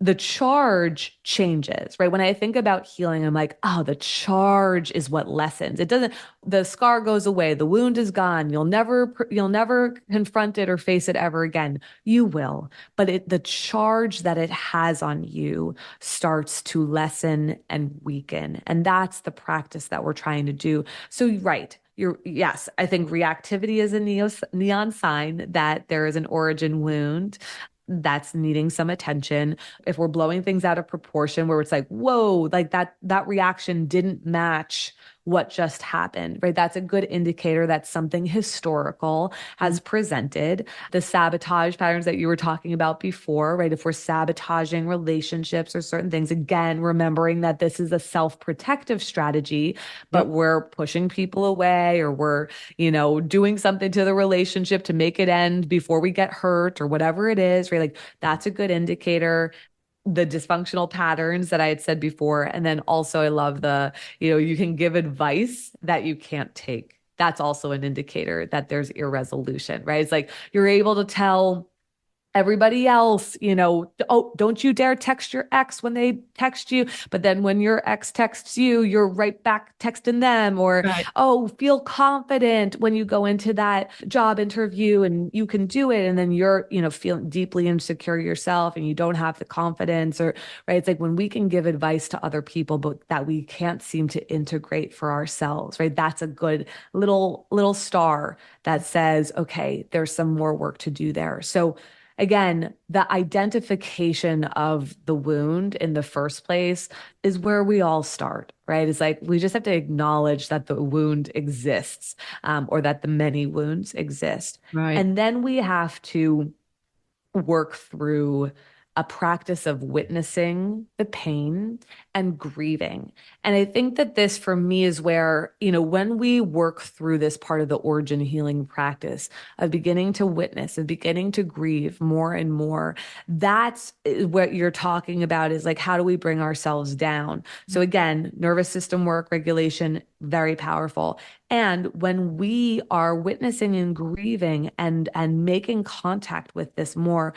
The charge changes, right? When I think about healing, I'm like, oh, the charge is what lessens. It doesn't, the scar goes away. The wound is gone. You'll never confront it or face it ever again. You will, but the charge that it has on you starts to lessen and weaken. And that's the practice that we're trying to do. So, right. Yes, I think reactivity is a neon sign that there is an origin wound that's needing some attention. If we're blowing things out of proportion where it's like, whoa, like that reaction didn't match what just happened, right? That's a good indicator that something historical has presented. The sabotage patterns that you were talking about before, right? If we're sabotaging relationships or certain things, again, remembering that this is a self-protective strategy, but we're pushing people away or we're, doing something to the relationship to make it end before we get hurt or whatever it is, right? Like that's a good indicator. The dysfunctional patterns that I had said before. And then also I love you can give advice that you can't take. That's also an indicator that there's irresolution, right? It's like you're able to tell everybody else, oh, don't you dare text your ex when they text you. But then when your ex texts you, you're right back texting them. Or, Right. oh, feel confident when you go into that job interview and you can do it. And then you're, feeling deeply insecure yourself and you don't have the confidence, or, right. It's like when we can give advice to other people, but that we can't seem to integrate for ourselves, right? That's a good little star that says, okay, there's some more work to do there. So again, the identification of the wound in the first place is where we all start, right? It's like we just have to acknowledge that the wound exists, or that the many wounds exist. Right. And then we have to work through a practice of witnessing the pain and grieving. And I think that this for me is where, when we work through this part of the origin healing practice of beginning to witness and beginning to grieve more and more, that's what you're talking about, is like, how do we bring ourselves down? So again, nervous system work, regulation, very powerful. And when we are witnessing and grieving and making contact with this more,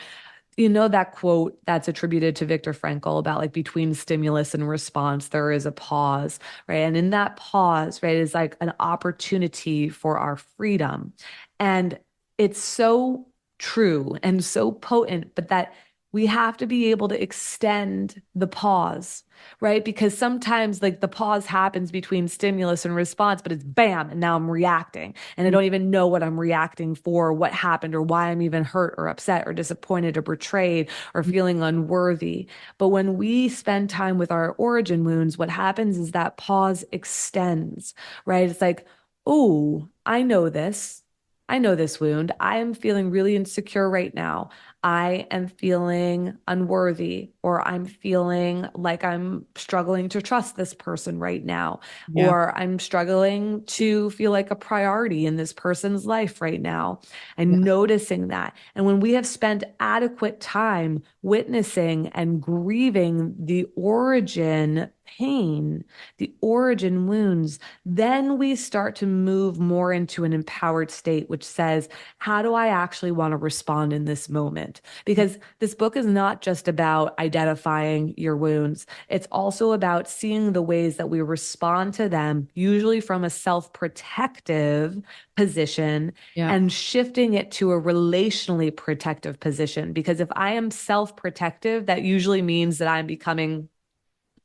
that quote that's attributed to Viktor Frankl about like between stimulus and response, there is a pause, right? And in that pause, right, is like an opportunity for our freedom. And it's so true and so potent, but that we have to be able to extend the pause, right? Because sometimes like the pause happens between stimulus and response, but it's bam, and now I'm reacting and I don't even know what I'm reacting for, what happened, or why I'm even hurt or upset or disappointed or betrayed or feeling unworthy. But when we spend time with our origin wounds, what happens is that pause extends, right? It's like, oh, I know this. I know this wound. I am feeling really insecure right now. I am feeling unworthy, or I'm feeling like I'm struggling to trust this person right now, Yeah. or I'm struggling to feel like a priority in this person's life right now, and noticing that. And when we have spent adequate time witnessing and grieving the origin pain, the origin wounds, then we start to move more into an empowered state, which says, how do I actually want to respond in this moment? Because this book is not just about identifying your wounds. It's also about seeing the ways that we respond to them, usually from a self-protective position, and shifting it to a relationally protective position. Because if I am self-protective, that usually means that I'm becoming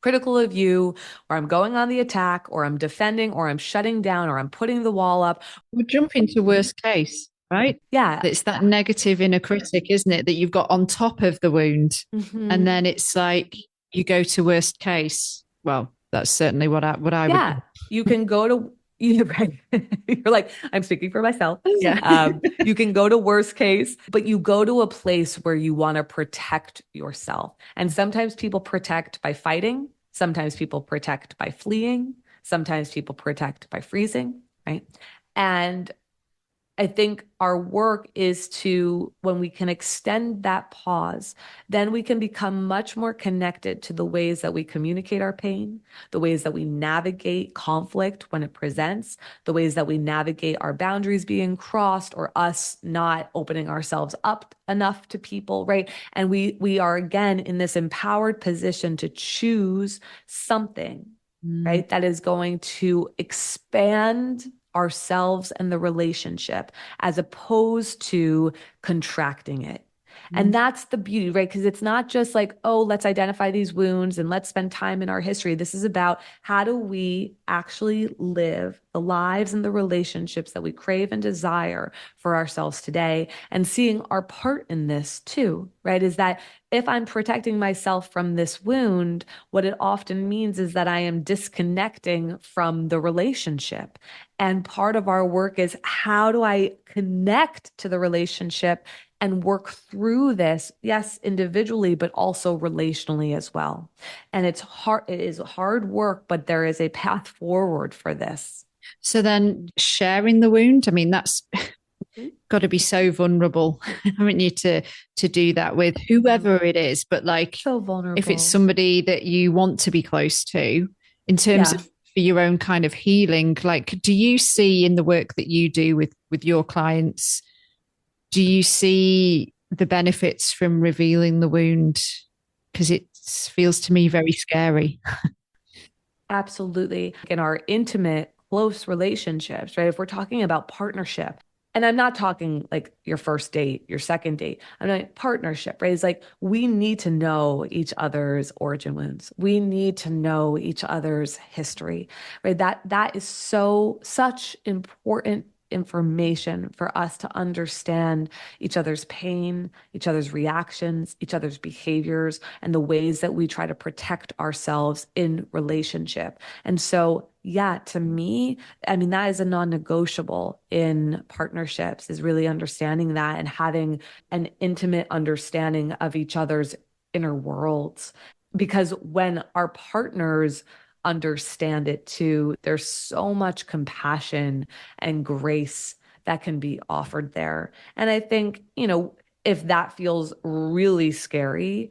critical of you, or I'm going on the attack, or I'm defending, or I'm shutting down, or I'm putting the wall up. We're jumping to worst case, right? Yeah. It's that negative inner critic, isn't it, that you've got on top of the wound. And then it's like you go to worst case. Well, that's certainly what I would do. You can go to right. You're like, I'm speaking for myself. Yeah. You can go to worst case, but you go to a place where you want to protect yourself. And sometimes people protect by fighting. Sometimes people protect by fleeing. Sometimes people protect by freezing, right? And I think our work is to, when we can extend that pause, then we can become much more connected to the ways that we communicate our pain, the ways that we navigate conflict when it presents, the ways that we navigate our boundaries being crossed, or us not opening ourselves up enough to people, right? And we are again in this empowered position to choose something, right, that is going to expand ourselves and the relationship, as opposed to contracting it. And that's the beauty, right? Because it's not just like, oh, let's identify these wounds and let's spend time in our history. This is about how do we actually live the lives and the relationships that we crave and desire for ourselves today, and seeing our part in this too, right? Is that if I'm protecting myself from this wound, what it often means is that I am disconnecting from the relationship. And part of our work is, how do I connect to the relationship and work through this, yes, individually, but also relationally as well. And it's hard, it is hard work, but there is a path forward for this. So then sharing the wound, I mean, that's got to be so vulnerable, haven't you, to do that with whoever it is. But like, so vulnerable. If it's somebody that you want to be close to, in terms of for your own kind of healing, like, do you see in the work that you do with your clients, do you see the benefits from revealing the wound? Because it feels to me very scary. Absolutely. In our intimate, close relationships, right? If we're talking about partnership, and I'm not talking like your first date, your second date, I'm like partnership, right? It's like we need to know each other's origin wounds. We need to know each other's history, right? That is such important information for us to understand each other's pain, each other's reactions, each other's behaviors, and the ways that we try to protect ourselves in relationship. And so, yeah, to me, I mean, that is a non-negotiable in partnerships, is really understanding that and having an intimate understanding of each other's inner worlds. Because when our partners understand it too, there's so much compassion and grace that can be offered there. And I think, if that feels really scary,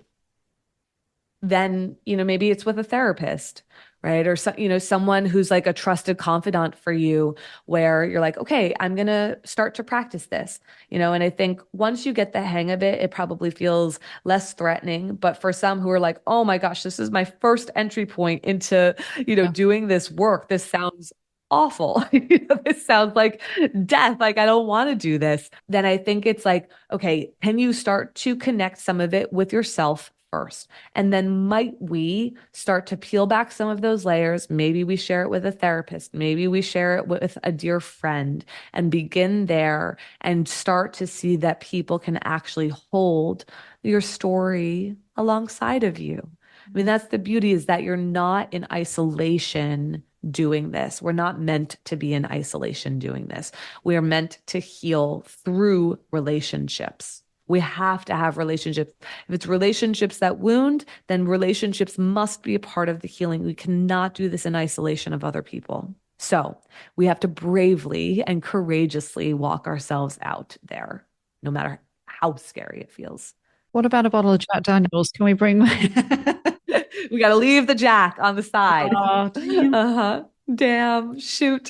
then, maybe it's with a therapist, right? Or, someone who's like a trusted confidant for you, where you're like, okay, I'm going to start to practice this, and I think once you get the hang of it, it probably feels less threatening. But for some who are like, oh my gosh, this is my first entry point into, doing this work. This sounds awful. This sounds like death. Like, I don't want to do this. Then I think it's like, okay, can you start to connect some of it with yourself first? And then might we start to peel back some of those layers? Maybe we share it with a therapist. Maybe we share it with a dear friend and begin there and start to see that people can actually hold your story alongside of you. I mean, that's the beauty, is that you're not in isolation doing this. We're not meant to be in isolation doing this. We are meant to heal through relationships. We have to have relationships. If it's relationships that wound, then relationships must be a part of the healing. We cannot do this in isolation of other people. So we have to bravely and courageously walk ourselves out there, no matter how scary it feels. What about a bottle of Jack Daniels? Can we bring We got to leave the Jack on the side. Oh, damn. Damn. Shoot.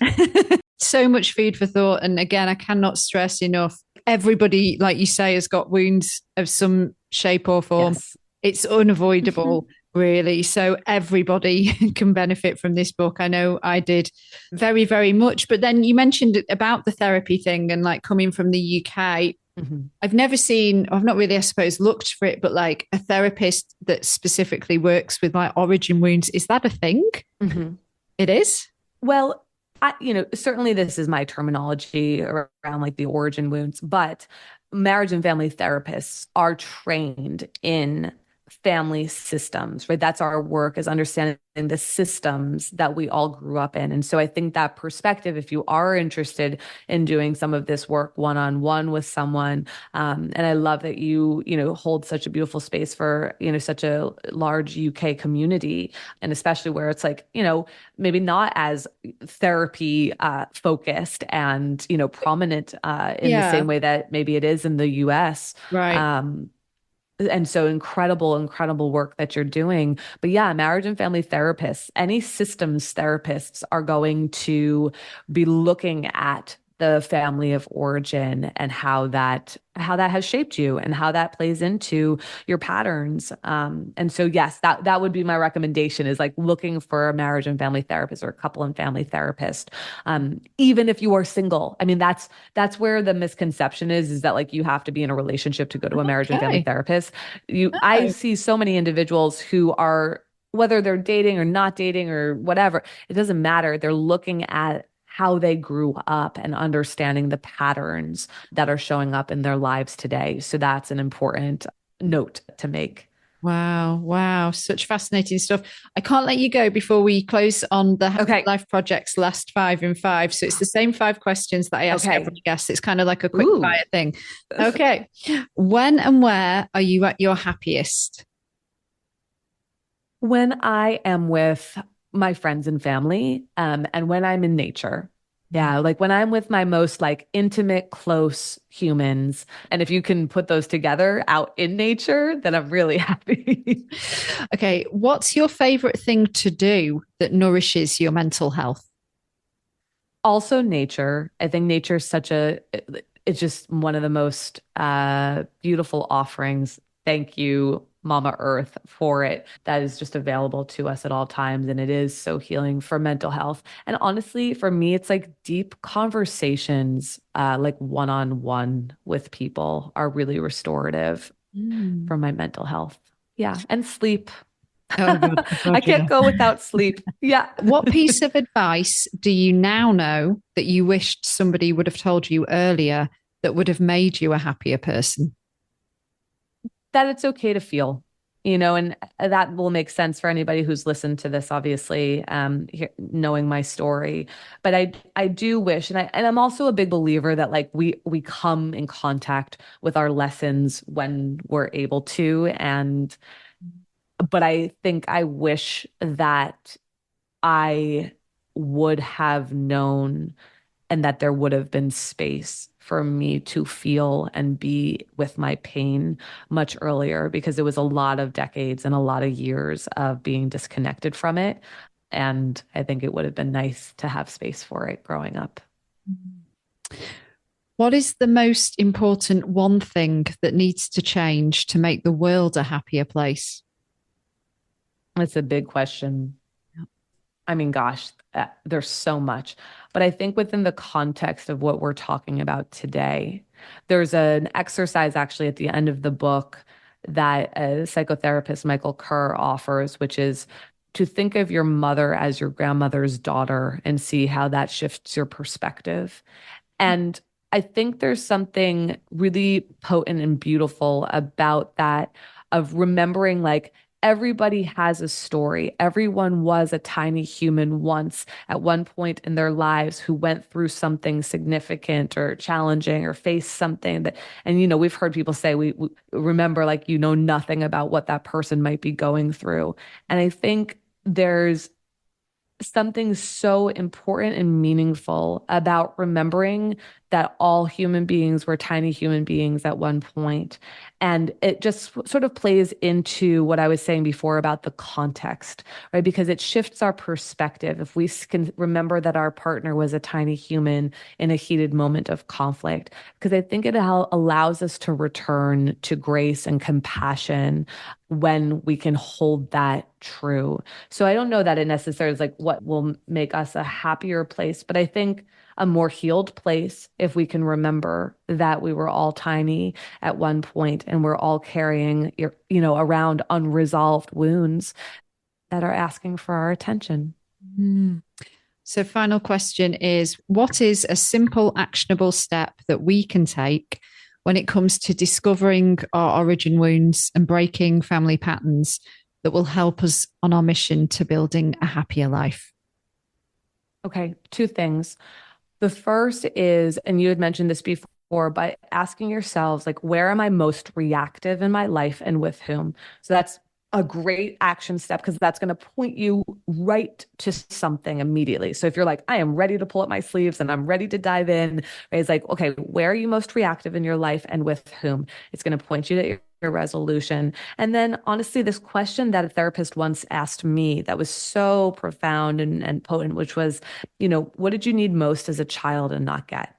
So much food for thought. And again, I cannot stress enough, everybody, like you say, has got wounds of some shape or form. Yes. It's unavoidable, really. So everybody can benefit from this book. I know I did very, very much. But then you mentioned about the therapy thing and like coming from the UK. I've never seen, I've not really, I suppose, looked for it, but like a therapist that specifically works with my origin wounds. Is that a thing? It is? Well, certainly this is my terminology around like the origin wounds, but marriage and family therapists are trained in family systems, right? That's our work, is understanding the systems that we all grew up in. And so I think that perspective, if you are interested in doing some of this work one-on-one with someone, and I love that you hold such a beautiful space for, such a large UK community, and especially where it's like, maybe not as therapy focused and, prominent in the same way that maybe it is in the US. Right. And so incredible work that you're doing. But yeah, marriage and family therapists, any systems therapists are going to be looking at the family of origin and how that has shaped you and how that plays into your patterns. And so, yes, that would be my recommendation, is like looking for a marriage and family therapist or a couple and family therapist. Even if you are single, I mean, that's where the misconception is that like you have to be in a relationship to go to a marriage and family therapist. I see so many individuals who are, whether they're dating or not dating or whatever, it doesn't matter. They're looking at how they grew up and understanding the patterns that are showing up in their lives today. So that's an important note to make. Wow. Such fascinating stuff. I can't let you go before we close on the Happy Life Project's last 5 in 5. So it's the same 5 questions that I ask every guest. It's kind of like a quick fire thing. Okay. When and where are you at your happiest? When I am with my friends and family, and when I'm in nature. Yeah, like when I'm with my most like intimate, close humans. And if you can put those together out in nature, then I'm really happy. Okay, what's your favorite thing to do that nourishes your mental health? Also nature. I think nature is such a it's just one of the most beautiful offerings. Thank you, Mama Earth, for it. That is just available to us at all times. And it is so healing for mental health. And honestly, for me, it's like deep conversations, like one-on-one with people are really restorative for my mental health. Yeah. And sleep. Oh, God, I God, can't yeah. go without sleep. Yeah. What piece of advice do you now know that you wished somebody would have told you earlier that would have made you a happier person? That it's okay to feel, and that will make sense for anybody who's listened to this, obviously, knowing my story. But I do wish, and I'm also a big believer that like we come in contact with our lessons when we're able to, but I think I wish that I would have known and that there would have been space for me to feel and be with my pain much earlier, because it was a lot of decades and a lot of years of being disconnected from it. And I think it would have been nice to have space for it growing up. What is the most important one thing that needs to change to make the world a happier place? It's a big question. I mean, gosh, there's so much. But I think within the context of what we're talking about today, there's an exercise actually at the end of the book that a psychotherapist, Michael Kerr, offers, which is to think of your mother as your grandmother's daughter and see how that shifts your perspective. And I think there's something really potent and beautiful about that, of remembering like everybody has a story. Everyone was a tiny human once at one point in their lives who went through something significant or challenging or faced something that, and we've heard people say, we remember like, nothing about what that person might be going through. And I think there's something so important and meaningful about remembering that all human beings were tiny human beings at one point. And it just sort of plays into what I was saying before about the context, right? Because it shifts our perspective. If we can remember that our partner was a tiny human in a heated moment of conflict, because I think it allows us to return to grace and compassion when we can hold that true. So I don't know that it necessarily is like what will make us a happier place, but I think a more healed place if we can remember that we were all tiny at one point and we're all carrying, around unresolved wounds that are asking for our attention. Mm. So final question is, what is a simple, actionable step that we can take when it comes to discovering our origin wounds and breaking family patterns that will help us on our mission to building a happier life? Okay, two things. The first is, and you had mentioned this before, but asking yourselves, like, where am I most reactive in my life and with whom? So that's a great action step, because that's going to point you right to something immediately. So if you're like, I am ready to pull up my sleeves and I'm ready to dive in, right, it's like, okay, where are you most reactive in your life and with whom? It's going to point you to your resolution. And then honestly, this question that a therapist once asked me that was so profound and potent, which was, what did you need most as a child and not get?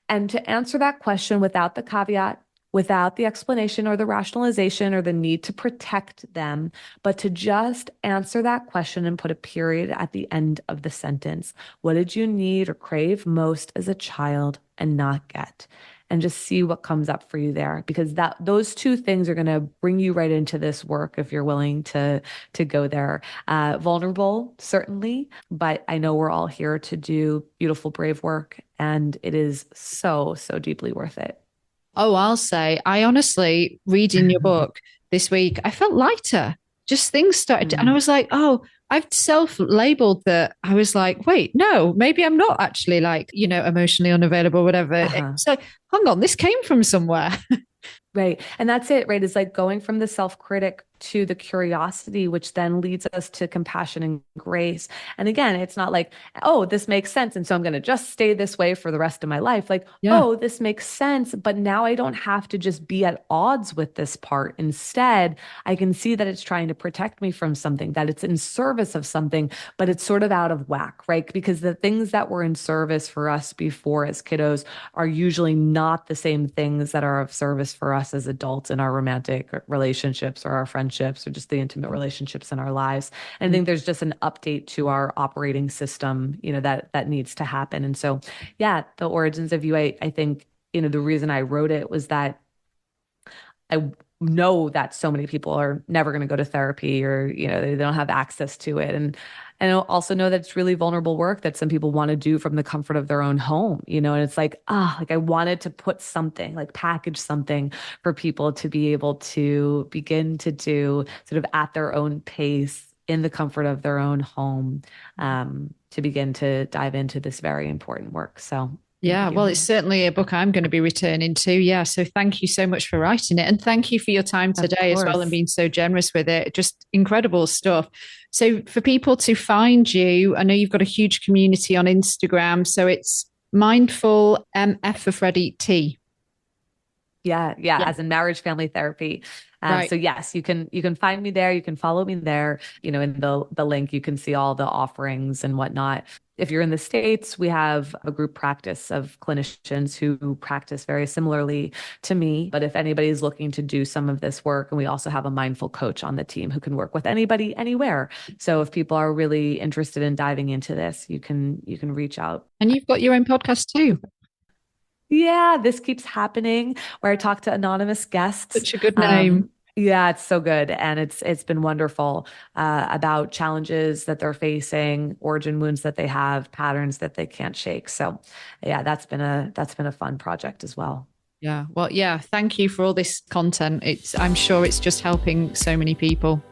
And to answer that question without the caveat, without the explanation or the rationalization or the need to protect them, but to just answer that question and put a period at the end of the sentence. What did you need or crave most as a child and not get? And just see what comes up for you there, because those two things are going to bring you right into this work if you're willing to go there. Vulnerable, certainly, but I know we're all here to do beautiful, brave work, and it is so, so deeply worth it. Oh, I'll say, I honestly, reading your book this week, I felt lighter. Just things started, and I was like, oh, I've self-labeled that. I was like, wait, no, maybe I'm not actually like, emotionally unavailable, whatever. It's like, hang on, this came from somewhere. Right. And that's it, right? It's like going from the self-critic to the curiosity, which then leads us to compassion and grace. And again, it's not like, oh, this makes sense, and so I'm going to just stay this way for the rest of my life. Like, oh, this makes sense, but now I don't have to just be at odds with this part. Instead, I can see that it's trying to protect me from something, that it's in service of something, but it's sort of out of whack, right? Because the things that were in service for us before as kiddos are usually not the same things that are of service for us as adults in our romantic relationships or our friendships or just the intimate relationships in our lives. And I think there's just an update to our operating system, that needs to happen. And so, yeah, The Origins of You, I think, the reason I wrote it was that I know that so many people are never going to go to therapy, or, they don't have access to it. And I also know that it's really vulnerable work that some people want to do from the comfort of their own home, and it's like, I wanted to put something, like package something for people to be able to begin to do sort of at their own pace in the comfort of their own home, to begin to dive into this very important work. So yeah, well, it's certainly a book I'm going to be returning to. Yeah. So thank you so much for writing it. And thank you for your time today as well, and being so generous with it. Just incredible stuff. So for people to find you, I know you've got a huge community on Instagram. So it's Mindful MF for Freddie T. Yeah. As in marriage, family therapy. Right. So yes, you can find me there. You can follow me there. In the link, you can see all the offerings and whatnot. If you're in the States, we have a group practice of clinicians who practice very similarly to me. But if anybody's looking to do some of this work, and we also have a mindful coach on the team who can work with anybody, anywhere. So if people are really interested in diving into this, you can reach out. And you've got your own podcast too. Yeah, This Keeps Happening, where I talk to anonymous guests. Such a good name. Yeah, it's so good. And it's been wonderful, about challenges that they're facing, origin wounds that they have, patterns that they can't shake. So yeah, that's been a fun project as well. Yeah. Well, yeah. Thank you for all this content. I'm sure it's just helping so many people.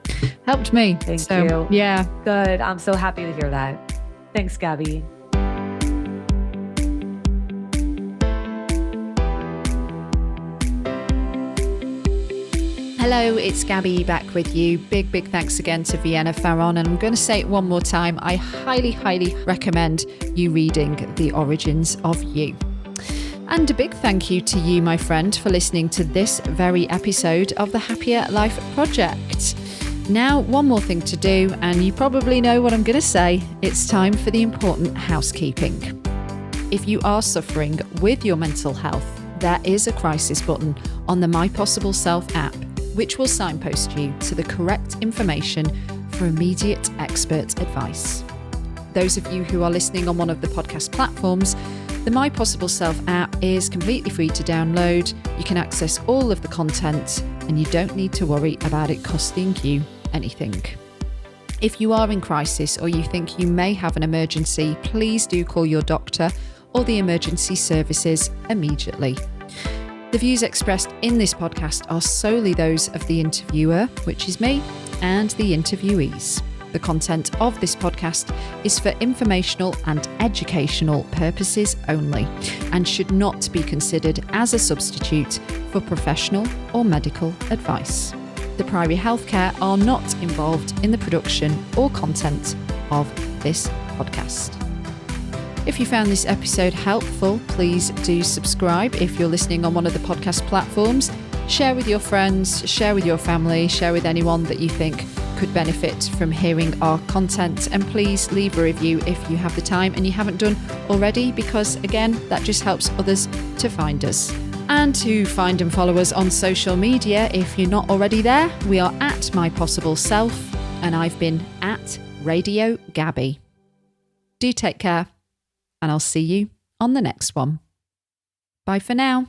Helped me. Thank you. Yeah. Good. I'm so happy to hear that. Thanks, Gabby. Hello, it's Gabby back with you. Big thanks again to Vienna Farron. And I'm going to say it one more time. I highly recommend you reading The Origins of You. And a big thank you to you, my friend, for listening to this very episode of the Happier Life Project. Now, one more thing to do, and you probably know what I'm going to say. It's time for the important housekeeping. If you are suffering with your mental health, there is a crisis button on the My Possible Self app, which will signpost you to the correct information for immediate expert advice. Those of you who are listening on one of the podcast platforms, the My Possible Self app is completely free to download. You can access all of the content, and you don't need to worry about it costing you anything. If you are in crisis or you think you may have an emergency, please do call your doctor or the emergency services immediately. The views expressed in this podcast are solely those of the interviewer, which is me, and the interviewees. The content of this podcast is for informational and educational purposes only, and should not be considered as a substitute for professional or medical advice. The Priory Healthcare are not involved in the production or content of this podcast. If you found this episode helpful, please do subscribe if you're listening on one of the podcast platforms. Share with your friends, share with your family, share with anyone that you think could benefit from hearing our content. And please leave a review if you have the time and you haven't done already, because again, that just helps others to find us. And to find and follow us on social media, if you're not already there, we are at My Possible Self, and I've been at Radio Gabby. Do take care, and I'll see you on the next one. Bye for now.